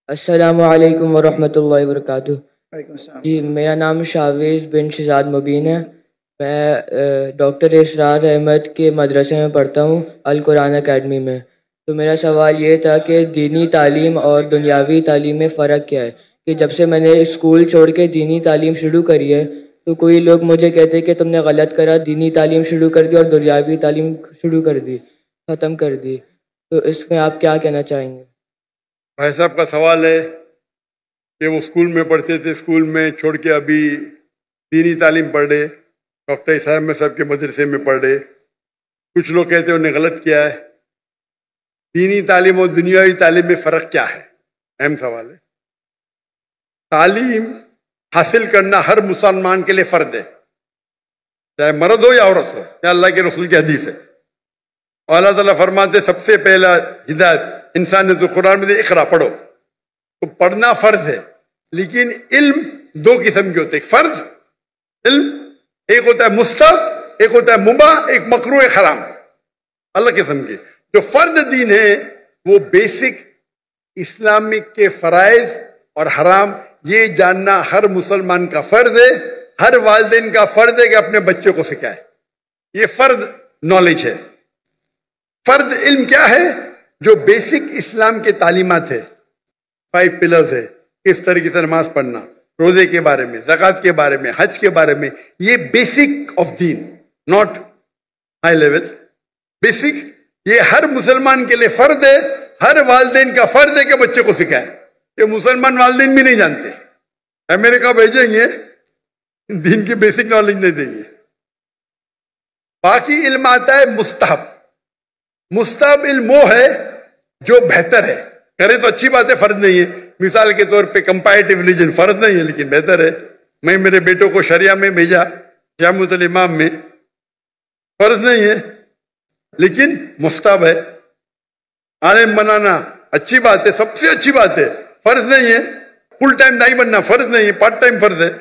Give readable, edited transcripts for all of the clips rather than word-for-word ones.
السلام علیکم ورحمۃ اللہ وبرکاتہ۔ وعلیکم السلام۔ جی، میرا نام شاویز بن شہزاد مبین ہے۔ میں ڈاکٹر اسرار احمد کے مدرسے میں پڑھتا ہوں، القرآن اکیڈمی میں۔ تو میرا سوال یہ تھا کہ دینی تعلیم اور دنیاوی تعلیم میں فرق کیا ہے؟ کہ جب سے میں نے اسکول چھوڑ کے دینی تعلیم شروع کری ہے تو کوئی لوگ مجھے کہتے ہیں کہ تم نے غلط کرا، دینی تعلیم شروع کر دی اور دنیاوی تعلیم شروع کر دی، ختم کر دی۔ تو اس میں آپ کیا کہنا چاہیں گے؟ بھائی صاحب کا سوال ہے کہ وہ اسکول میں پڑھتے تھے، اسکول میں چھوڑ کے ابھی دینی تعلیم پڑھ رہے، ڈاکٹر اسرار احمد صاحب کے مدرسے میں پڑھ رہے۔ کچھ لوگ کہتے ہیں انہوں نے غلط کیا ہے۔ دینی تعلیم اور دنیاوی تعلیم میں فرق کیا ہے؟ اہم سوال ہے۔ تعلیم حاصل کرنا ہر مسلمان کے لیے فرض ہے، چاہے مرد ہو یا عورت ہو، یا اللہ کے رسول کی حدیث ہے۔ اور اللہ تعالیٰ فرماتے سب سے پہلا ہدایت انسان نے تو قرآن میں دے، اقرا پڑھو۔ تو پڑھنا فرض ہے، لیکن علم دو قسم کے ہوتے ہیں۔ ایک فرض علم، ایک ہوتا ہے مستحب، ایک ہوتا ہے مباح، ایک مکروہ، ایک حرام، الگ قسم کے۔ جو فرض دین ہے وہ بیسک اسلامک کے فرائض اور حرام یہ جاننا ہر مسلمان کا فرض ہے، ہر والدین کا فرض ہے کہ اپنے بچوں کو سکھائے۔ یہ فرض نالج ہے۔ فرض علم کیا ہے؟ جو بیسک اسلام کے تعلیمات ہے، 5 پلرز ہے، کس طریقے سے نماز پڑھنا، روزے کے بارے میں، زکوٰۃ کے بارے میں، حج کے بارے میں، یہ بیسک آف دین، ناٹ ہائی لیول، بیسک۔ یہ ہر مسلمان کے لیے فرض ہے، ہر والدین کا فرض ہے کہ بچے کو سکھائے۔ یہ مسلمان والدین بھی نہیں جانتے، امریکہ بھیجیں گے دین کی بیسک نالج نہیں دیں گے۔ باقی علم آتا ہے مستحب۔ مستحب علم وہ ہے جو بہتر ہے، کرے تو اچھی بات ہے، فرض نہیں ہے۔ مثال کے طور پہ کمپیریٹیو ریلیجن فرض نہیں ہے لیکن بہتر ہے۔ میں میرے بیٹوں کو شریعہ میں بھیجا، جامعۃ الامام میں، فرض نہیں ہے لیکن مستحب ہے۔ عالم بنانا اچھی بات ہے، سب سے اچھی بات ہے، فرض نہیں ہے۔ فل ٹائم دائی بننا فرض نہیں ہے، پارٹ ٹائم فرض ہے۔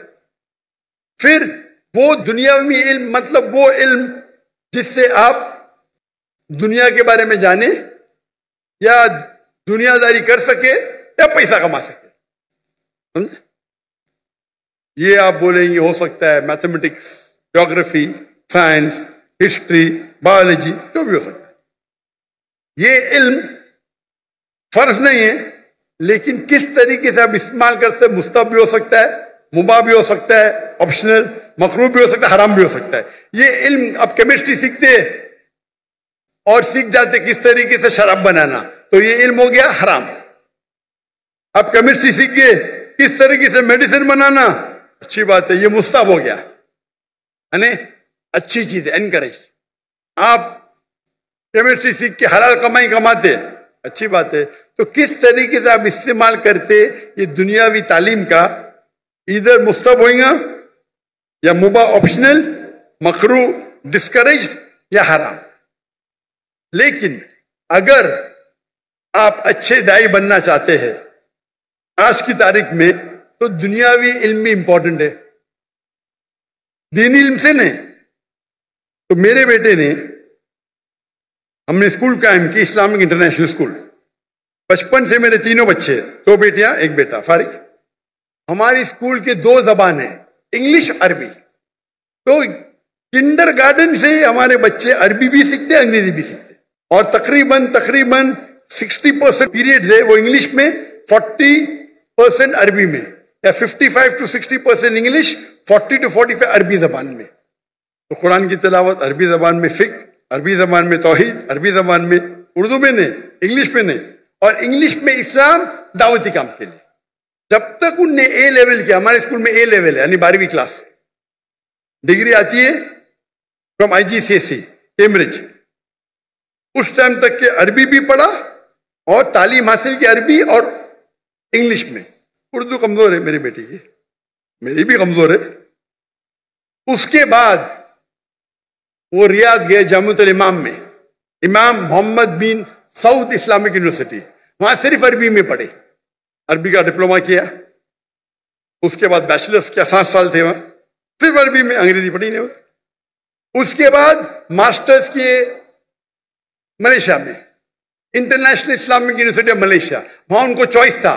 پھر وہ دنیاوی علم، مطلب وہ علم جس سے آپ دنیا کے بارے میں جانے یا دنیا داری کر سکے یا پیسہ کما سکے، سمجھے؟ یہ آپ بولیں گے ہو سکتا ہے mathematics, geography, science, history, biology, جو بھی ہو سکتا ہے۔ یہ علم فرض نہیں ہے لیکن کس طریقے سے آپ استعمال کرتے، مستحب بھی ہو سکتا ہے، مباح بھی ہو سکتا ہے، آپشنل، مکروہ بھی ہو سکتا ہے، حرام بھی ہو سکتا ہے۔ یہ علم آپ کیمسٹری سیکھتے ہیں اور سیکھ جاتے کس طریقے سے شراب بنانا، تو یہ علم ہو گیا حرام۔ آپ کیمسٹری سیکھ گئے کس طریقے سے میڈیسن بنانا، اچھی بات ہے، یہ مستحب ہو گیا، یعنی اچھی چیز ہے، انکریج۔ آپ کیمسٹری سیکھ کے حلال کمائی کماتے، اچھی بات ہے۔ تو کس طریقے سے آپ استعمال کرتے یہ دنیاوی تعلیم کا، ادھر مستحب ہوئیں گا یا مباح، آپشنل، مکروہ، ڈسکریج یا حرام۔ لیکن اگر آپ اچھے دائی بننا چاہتے ہیں آج کی تاریخ میں تو دنیاوی علم بھی امپورٹنٹ ہے، دینی علم سے نہیں۔ تو میرے بیٹے نے، ہم نے اسکول قائم کی، اسلامک انٹرنیشنل اسکول۔ بچپن سے میرے تینوں بچے، 2 بیٹیاں 1 بیٹا، فارغ۔ ہماری اسکول کے 2 زبان ہیں، انگلش، عربی۔ تو کنڈر گارڈن سے ہمارے بچے عربی بھی سیکھتے، انگریزی بھی سیکھتے، اور تقریباً 60% پیریڈ ہے وہ انگلش میں، 40% عربی میں، یا 55 to 60% انگلش، 40 to 45 عربی زبان میں۔ تو قرآن کی تلاوت عربی زبان میں، فقہ عربی زبان میں، توحید عربی زبان میں، اردو میں نہیں، انگلش میں نہیں، اور انگلش میں اسلام دعوتی کام کے لیے۔ جب تک ان نے اے لیول کیا، ہمارے اسکول میں اے لیول ہے، یعنی 12ویں کلاس، ڈگری آتی ہے فرام IGCSE کیمبرج، اس ٹائم تک کہ عربی بھی پڑھا اور تعلیم حاصل کی عربی اور انگلش میں۔ اردو کمزور ہے میری بیٹی کی، میری بھی کمزور ہے۔ اس کے بعد وہ ریاض گئے جامعۃ الامام میں، امام محمد بن سعود اسلامک یونیورسٹی، وہاں صرف عربی میں پڑھے، عربی کا ڈپلومہ کیا، اس کے بعد بیچلرس کیا، 7 سال تھے وہاں، صرف عربی میں، انگریزی پڑھی نہیں ہوتی۔ اس کے بعد ماسٹرز کیے ملیشیا میں، International Islamic University of Malaysia, وہاں ان کو چوائس تھا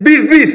20-20,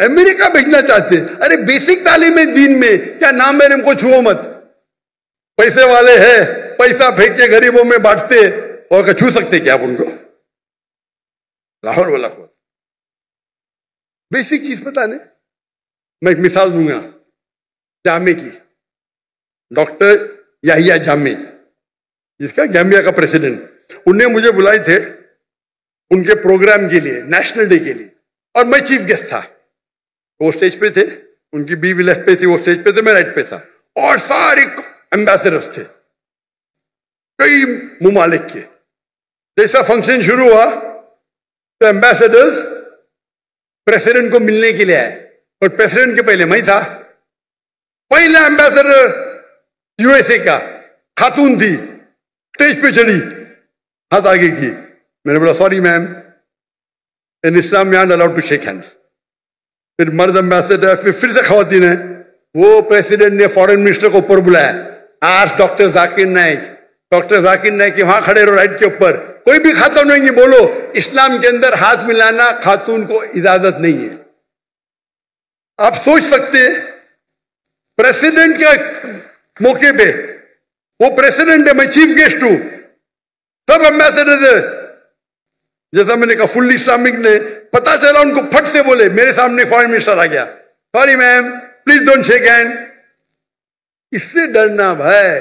امریکہ بھیجنا چاہتے. ارے بیسک تعلیم ہے دین میں, کیا نام ہے ان کو چھو مت, پیسے والے ہیں, پیسہ پھینک کے غریبوں میں بانٹتے, اور کہ چھو سکتے کیا آپ ان کو؟ لاہور والا خود بیسک چیز پتا نہیں. میں ایک مثال دوں گا جامع کی. ڈاکٹر یحییٰ جامع, جس کا گیمبیا کا پریسیڈنٹ, انہیں مجھے بلائے تھے ان کے پروگرام کے لیے, نیشنل ڈے کے لیے, اور میں چیف گیسٹ تھا. وہ اسٹیج پہ تھے, ان کی بیوی لیفٹ پہ تھی, وہ اسٹیج پہ تھے, میں رائٹ پہ تھا, اور سارے ایمبیسڈرز تھے کئی ممالک کے. جیسا فنکشن شروع ہوا تو ایمبیسڈرز پریسیڈنٹ کو ملنے کے لیے آئے, اور پریسیڈنٹ کے پہلے میں تھا. پہلا ایمبیسڈر یو ایس اے کا خاتون تھی, اسٹیج پہ چڑھی, ہاتھ آگے کی. میں نے بولا سوری میم, ان اسلام میں الاؤڈ ٹو شیک ہینڈس. پھر مرد ایمبیسڈر, پھر سے خواتین ہیں. وہ پریسیڈنٹ نے فارن منسٹر کو اوپر بلایا, آج ڈاکٹر ذاکر نائک, ڈاکٹر ذاکر نائک وہاں کھڑے رہو رائٹ کے اوپر, کوئی بھی خاتون نہیں, بولو اسلام کے اندر ہاتھ ملانا خاتون کو اجازت نہیں ہے. آپ سوچ سکتے پریسیڈنٹ کے موقع پہ, وہ پریسیڈنٹ ہے, میں چیف گیسٹ ہوں, سب ایمبیسڈر ہے. جیسا میں نے کہا فلی اسلامک نے, پتا چلا ان کو پھٹ سے بولے, میرے سامنے فارن منسٹر آ گیا, sorry ma'am please don't shake hand. اس سے ڈرنا بھائی,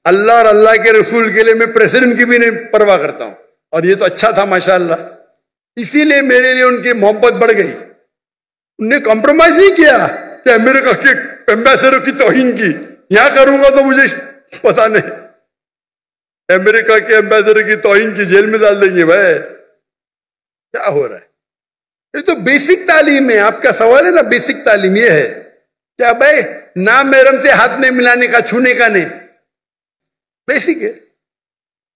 اللہ اور اللہ کے رسول کے لیے میں پریسیڈنٹ کی بھی نہیں پرواہ کرتا ہوں, اور یہ تو اچھا تھا ماشاءاللہ. اسی لیے میرے لیے ان کی محبت بڑھ گئی. انہوں نے کمپرومائز نہیں کیا کہ امریکہ کے ایمبیسڈر کی توہین کی. یہاں کروں گا تو مجھے پتا نہیں, امریکہ کے ایمبیسڈر کی توہین کی جیل میں ڈال دیں گے. بھائی کیا ہو رہا ہے؟ یہ تو بیسک تعلیم ہے. آپ کا سوال ہے نا, بیسک تعلیم یہ ہے کیا بھائی نام محرم سے ہاتھ نہیں ملانے کا, چھونے کا نہیں, بیسک ہے.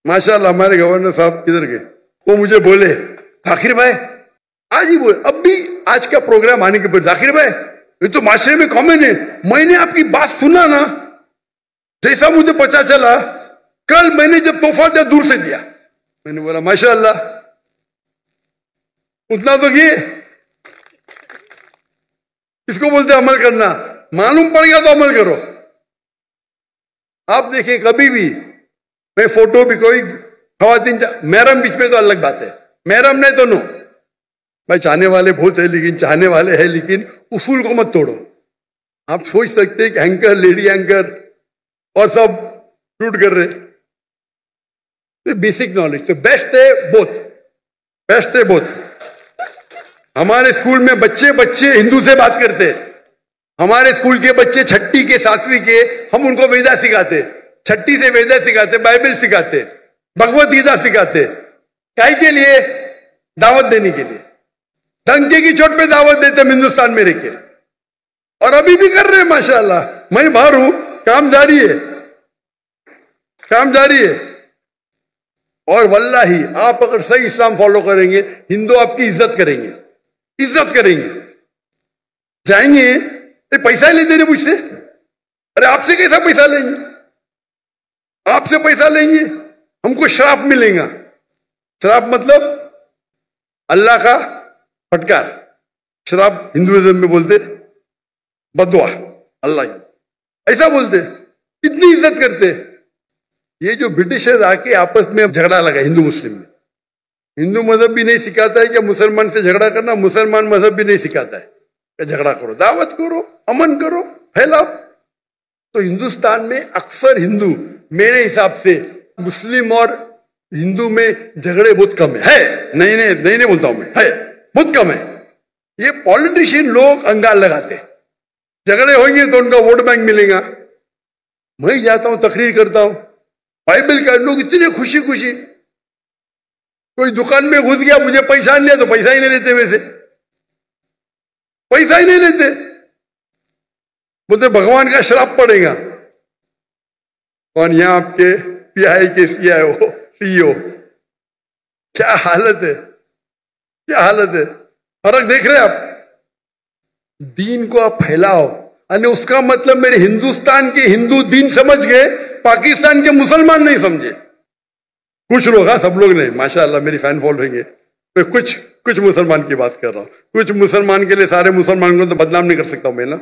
ماشاءاللہ ہمارے گورنر صاحب کدھر گئے, وہ مجھے بولے ذاکر بھائی, آج ہی بولے, اب بھی آج کا پروگرام آنے کے بعد, ذاکر بھائی یہ تو معاشرے میں کامن ہے, میں نے آپ کی بات سنا نا, جیسا مجھے پتا چلا کل میں نے جب تحفہ دیا دور سے دیا. میں نے بولا ماشاءاللہ, اتنا تو یہ اس کو بولتے عمل کرنا, معلوم پڑ گیا تو عمل کرو. آپ دیکھیں کبھی بھی, میں فوٹو بھی کوئی خواتین محرم بیچ میں تو الگ بات ہے, محرم نہیں تو نو. بھائی چاہنے والے بہت ہیں, لیکن چاہنے والے ہیں, لیکن اصول کو مت توڑو. آپ سوچ سکتے ہیں کہ اینکر, لیڈی اینکر اور سب شوٹ کر رہے. بیسک نالج تو بیسٹ ہے, بوتھ بیسٹ ہے بوتھ. ہمارے اسکول میں بچے ہندو سے بات کرتے, ہمارے اسکول کے بچے چھٹی کے ساتویں کے, ہم ان کو ویدا سکھاتے, چھٹی سے ویدا سکھاتے, بائبل سکھاتے, بھگوت گیتا سکھاتے. کائی کے لیے؟ دعوت دینے کے لیے. ڈنکے کی چوٹ پہ دعوت دیتے ہم ہندوستان میں رہ کے, اور ابھی بھی کر رہے ہیں ماشاءاللہ. میں باہر ہوں, کام جاری ہے, کام جاری ہے. اور واللہ آپ اگر صحیح اسلام فالو کریں گے, ہندو آپ کی عزت کریں گے, عزت کریں گے. جائیں گے پیسہ لیتے ہیں مجھ سے, ارے آپ سے کیسا پیسہ لیں گے, آپ سے پیسہ لیں گے, ہم کو شراپ ملے گا. شراپ مطلب اللہ کا پھٹکار, شراپ ہندوازم میں بولتے بدعا, اللہ کی ایسا بولتے, اتنی عزت کرتے. یہ جو برٹشرز آ کے آپس میں جھگڑا لگا ہندو مسلم میں, ہندو مذہب بھی نہیں سکھاتا ہے کہ مسلمان سے جھگڑا کرنا, مسلمان مذہب بھی نہیں سکھاتا ہے کہ جھگڑا کرو, دعوت کرو, امن کرو, پھیلاؤ. تو ہندوستان میں اکثر ہندو, میرے حساب سے مسلم اور ہندو میں جھگڑے بہت کم ہے. نہیں بولتا ہوں میں, ہے بہت کم ہے. یہ پولیٹیشین لوگ انگال لگاتے, جھگڑے ہوئیں گے تو ان کا ووٹ بینک ملے گا. میں جاتا ہوں, تقریر کرتا ہوں, بائبل کا لوگ اتنے خوشی خوشی, کوئی دکان میں گھس گیا, مجھے پیسہ نہیں لیا تو پیسہ ہی نہیں لیتے, ویسے پیسہ ہی نہیں لیتے, بولتے بھگوان کا شراپ پڑے گا. اور یہاں آپ کے پی آئی کے سی او, کیا حالت ہے, کیا حالت ہے. فرق دیکھ رہے آپ. دین کو آپ پھیلاؤ, یعنی اس کا مطلب میرے ہندوستان کے ہندو دین سمجھ گئے, پاکستان کے مسلمان نہیں سمجھے. کچھ لوگ, ہاں سب لوگ نہیں, ماشاءاللہ میری فین فالوئنگ ہے, میں کچھ مسلمان کی بات کر رہا ہوں. کچھ مسلمان کے لیے سارے مسلمان کو تو بدنام نہیں کر سکتا ہوں میں نا.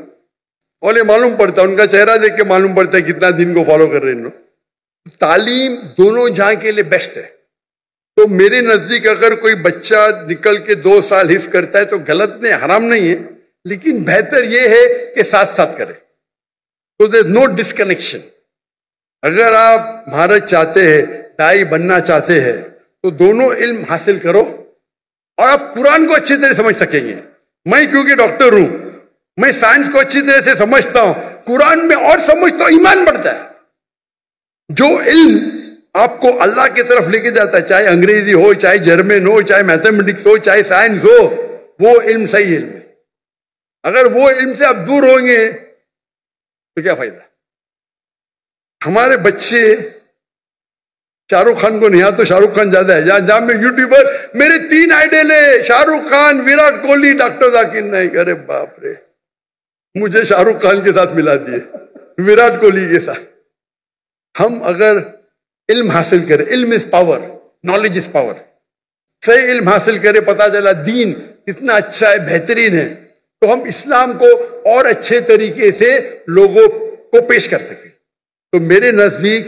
اور یہ معلوم پڑتا ہے, ان کا چہرہ دیکھ کے معلوم پڑتا ہے کتنا دین کو فالو کر رہے ہیں. تعلیم دونوں جہاں کے لیے بیسٹ ہے. تو میرے نزدیک اگر کوئی بچہ نکل کے 2 سال حفظ کرتا ہے تو غلط نہیں, حرام نہیں ہے, لیکن بہتر یہ ہے کہ ساتھ ساتھ کرے. تو دیر نو ڈسکنیکشن. اگر آپ مہارت چاہتے ہیں, دائی بننا چاہتے ہیں, تو دونوں علم حاصل کرو اور آپ قرآن کو اچھی طرح سمجھ سکیں گے. میں کیونکہ ڈاکٹر ہوں, میں سائنس کو اچھی طرح سے سمجھتا ہوں, قرآن میں اور سمجھتا ہوں, ایمان بڑھتا ہے. جو علم آپ کو اللہ کی طرف لے کے جاتا ہے, چاہے انگریزی ہو, چاہے جرمن ہو, چاہے میتھمیٹکس ہو, چاہے سائنس ہو, وہ علم صحیح علم ہے. اگر وہ علم سے آپ دور ہوں گے تو کیا فائدہ. ہمارے بچے شاہ رخ خان کو نہیں آتا تو شاہ رخ خان زیادہ ہے. جہاں میں یوٹیوبر, میرے 3 آئیڈل ہے, شاہ رخ خان, وراٹ کوہلی, ڈاکٹر ذاکر نائک. ارے باپ رے, مجھے شاہ رخ خان کے ساتھ ملا دیے, وراٹ کوہلی کے ساتھ. ہم اگر علم حاصل کریں, علم is power, knowledge is power, صحیح علم حاصل کرے, پتا چلا دین کتنا اچھا ہے, بہترین ہے, تو ہم اسلام کو اور اچھے طریقے سے لوگوں کو پیش کر سکیں. تو میرے نزدیک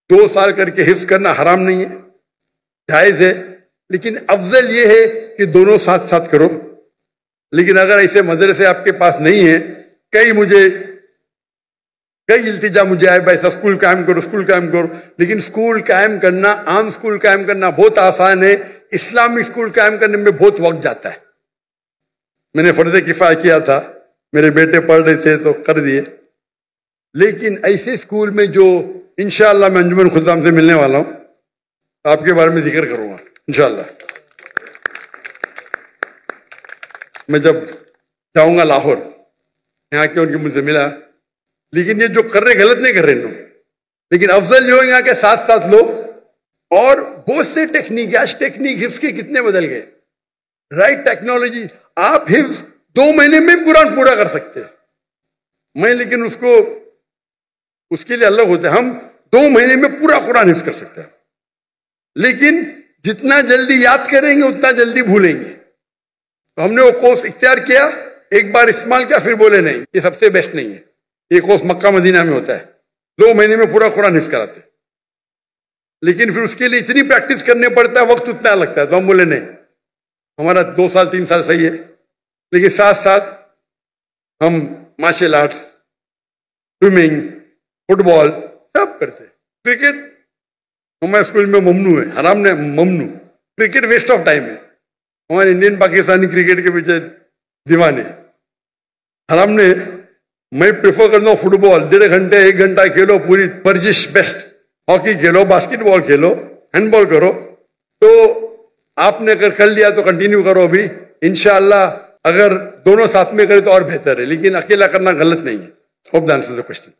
2 سال کر کے حفظ کرنا حرام نہیں ہے, جائز ہے, لیکن افضل یہ ہے کہ دونوں ساتھ ساتھ کرو. لیکن اگر ایسے مدرسے آپ کے پاس نہیں ہیں, کئی التجا مجھے آئے, بھائی اسکول قائم کرو, اسکول قائم کرو. لیکن اسکول قائم کرنا, عام اسکول قائم کرنا بہت آسان ہے, اسلامی اسکول قائم کرنے میں بہت وقت جاتا ہے. میں نے فرض کفایہ کیا تھا, میرے بیٹے پڑھ رہے تھے تو کر دیے. لیکن ایسے اسکول میں جو انشاءاللہ میں انجمن خدام سے ملنے والا ہوں, آپ کے بارے میں ذکر کروں گا انشاءاللہ. میں جب جاؤں گا لاہور, یہاں کے ان کی مجھ سے ملا, لیکن یہ جو کر رہے غلط نہیں کر رہے لوگ, لیکن افضل جو ہے یہاں کے ساتھ ساتھ لو. اور بہت سے ٹیکنیک, آج ٹیکنیک حفظ کے کتنے بدل گئے, رائٹ ٹیکنالوجی. آپ حفظ 2 مہینے میں قرآن پورا کر سکتے ہیں. میں لیکن اس کے لیے الگ ہوتا ہے. ہم 2 مہینے میں پورا قرآن حفظ کر سکتے ہیں, لیکن جتنا جلدی یاد کریں گے اتنا جلدی بھولیں گے. تو ہم نے وہ کورس اختیار کیا, ایک بار استعمال کیا, پھر بولے نہیں یہ سب سے بیسٹ نہیں ہے. یہ کورس مکہ مدینہ میں ہوتا ہے, 2 مہینے میں پورا قرآن حفظ کراتے, لیکن پھر اس کے لیے اتنی پریکٹس کرنے پڑتا ہے, وقت اتنا لگتا ہے. تو ہم بولے نہیں, ہمارا 2 سال 3 سال صحیح ہے, لیکن ساتھ ساتھ ہم مارشل آرٹس, سوئمنگ, فٹ بال سب کرتے. کرکٹ ہمارے اسکول میں ممنوع ہے, حرام نے ممنوع. کرکٹ ویسٹ آف ٹائم ہے. ہمارے انڈین پاکستانی کرکٹ کے پیچھے دیوانے, حرام نے. میں پریفر کرتا ہوں فٹ بال, 1.5 گھنٹے 1 گھنٹہ کھیلو, پوری ورزش بیسٹ. ہاکی کھیلو, باسکٹ بال کھیلو, ہینڈ بال کرو. تو آپ نے اگر کر لیا تو کنٹینیو کرو ابھی انشاءاللہ. اگر دونوں ساتھ میں کرے تو اور بہتر ہے, لیکن اکیلا کرنا غلط نہیں ہے. Hope the answers the question.